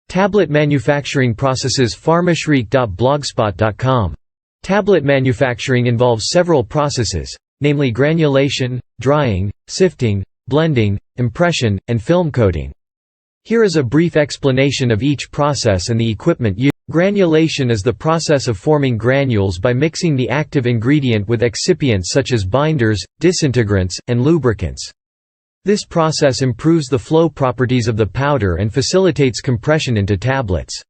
Tablet manufacturing processes pharmashriek.blogspot.com. Tablet manufacturing involves several processes, namely granulation, drying, sifting, blending, impression, and film coating. Here is a brief explanation of each process and the equipment used. Granulation is the process of forming granules by mixing the active ingredient with excipients such as binders, disintegrants, and lubricants. This process improves the flow properties of the powder and facilitates compression into tablets.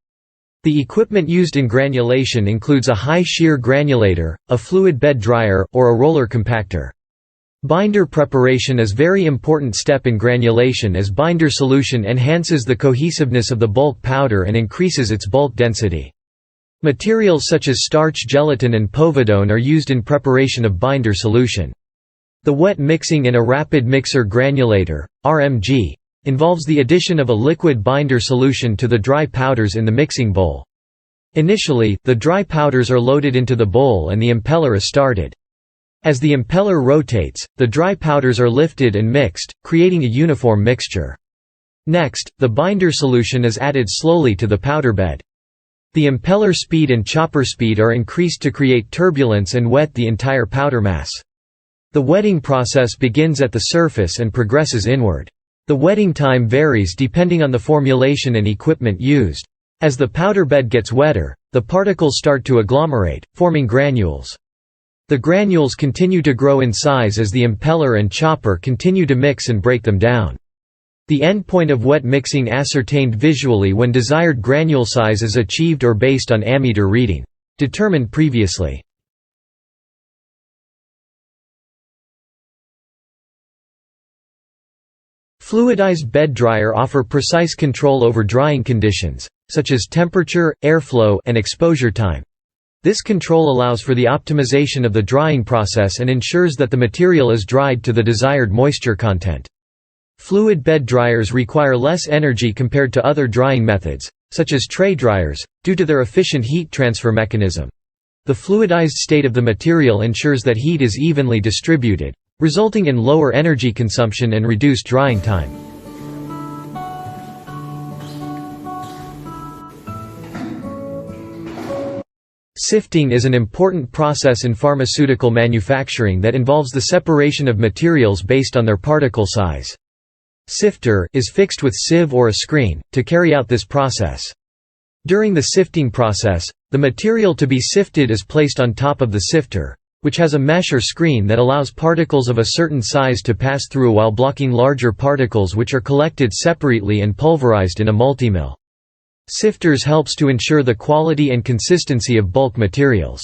The equipment used in granulation includes a high-shear granulator, a fluid bed dryer, or a roller compactor. Binder preparation is a very important step in granulation as binder solution enhances the cohesiveness of the bulk powder and increases its bulk density. Materials such as starch gelatin and povidone are used in preparation of binder solution. The wet mixing in a rapid mixer granulator, RMG, involves the addition of a liquid binder solution to the dry powders in the mixing bowl. Initially, the dry powders are loaded into the bowl and the impeller is started. As the impeller rotates, the dry powders are lifted and mixed, creating a uniform mixture. Next, the binder solution is added slowly to the powder bed. The impeller speed and chopper speed are increased to create turbulence and wet the entire powder mass. The wetting process begins at the surface and progresses inward. The wetting time varies depending on the formulation and equipment used. As the powder bed gets wetter, the particles start to agglomerate, forming granules. The granules continue to grow in size as the impeller and chopper continue to mix and break them down. The end point of wet mixing ascertained visually when desired granule size is achieved or based on ammeter reading, determined previously. Fluidized bed dryer offer precise control over drying conditions, such as temperature, airflow, and exposure time. This control allows for the optimization of the drying process and ensures that the material is dried to the desired moisture content. Fluid bed dryers require less energy compared to other drying methods, such as tray dryers, due to their efficient heat transfer mechanism. The fluidized state of the material ensures that heat is evenly distributed, resulting in lower energy consumption and reduced drying time. Sifting is an important process in pharmaceutical manufacturing that involves the separation of materials based on their particle size. Sifter is fixed with sieve or a screen to carry out this process. During the sifting process, the material to be sifted is placed on top of the sifter, which has a mesh or screen that allows particles of a certain size to pass through while blocking larger particles which are collected separately and pulverized in a multimill. Sifters helps to ensure the quality and consistency of bulk materials.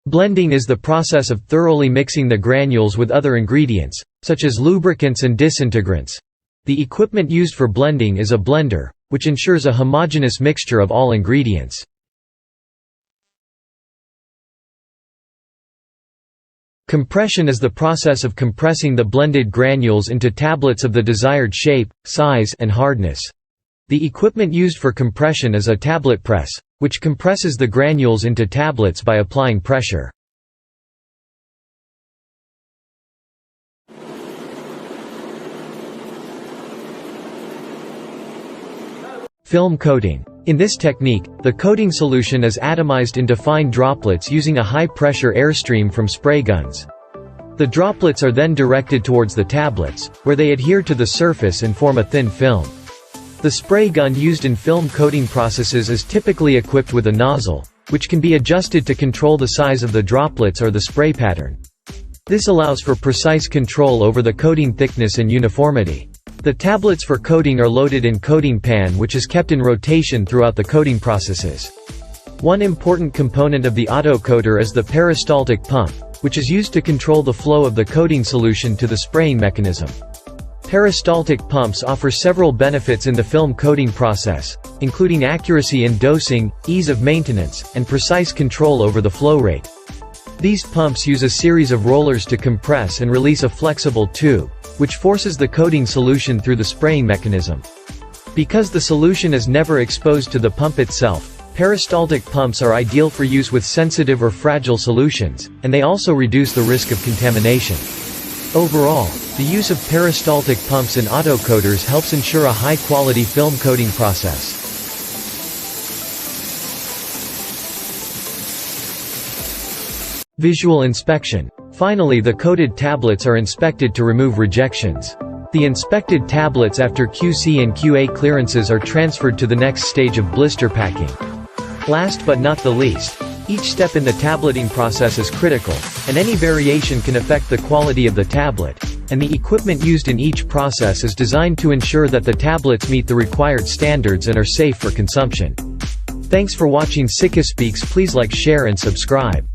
Blending is the process of thoroughly mixing the granules with other ingredients, such as lubricants and disintegrants. The equipment used for blending is a blender, which ensures a homogeneous mixture of all ingredients. Compression is the process of compressing the blended granules into tablets of the desired shape, size, and hardness. The equipment used for compression is a tablet press, which compresses the granules into tablets by applying pressure. Film coating. In this technique, the coating solution is atomized into fine droplets using a high-pressure airstream from spray guns. The droplets are then directed towards the tablets, where they adhere to the surface and form a thin film. The spray gun used in film coating processes is typically equipped with a nozzle, which can be adjusted to control the size of the droplets or the spray pattern. This allows for precise control over the coating thickness and uniformity. The tablets for coating are loaded in coating pan which is kept in rotation throughout the coating processes. One important component of the autocoater is the peristaltic pump, which is used to control the flow of the coating solution to the spraying mechanism. Peristaltic pumps offer several benefits in the film coating process, including accuracy in dosing, ease of maintenance, and precise control over the flow rate. These pumps use a series of rollers to compress and release a flexible tube, which forces the coating solution through the spraying mechanism. Because the solution is never exposed to the pump itself, peristaltic pumps are ideal for use with sensitive or fragile solutions, and they also reduce the risk of contamination. Overall, the use of peristaltic pumps and autocoaters helps ensure a high-quality film coating process. Visual inspection. Finally, the coated tablets are inspected to remove rejections. The inspected tablets after QC and QA clearances are transferred to the next stage of blister packing. Last but not the least, each step in the tableting process is critical, and any variation can affect the quality of the tablet, and the equipment used in each process is designed to ensure that the tablets meet the required standards and are safe for consumption. Thanks for watching Sika Speaks. Please like, share and subscribe.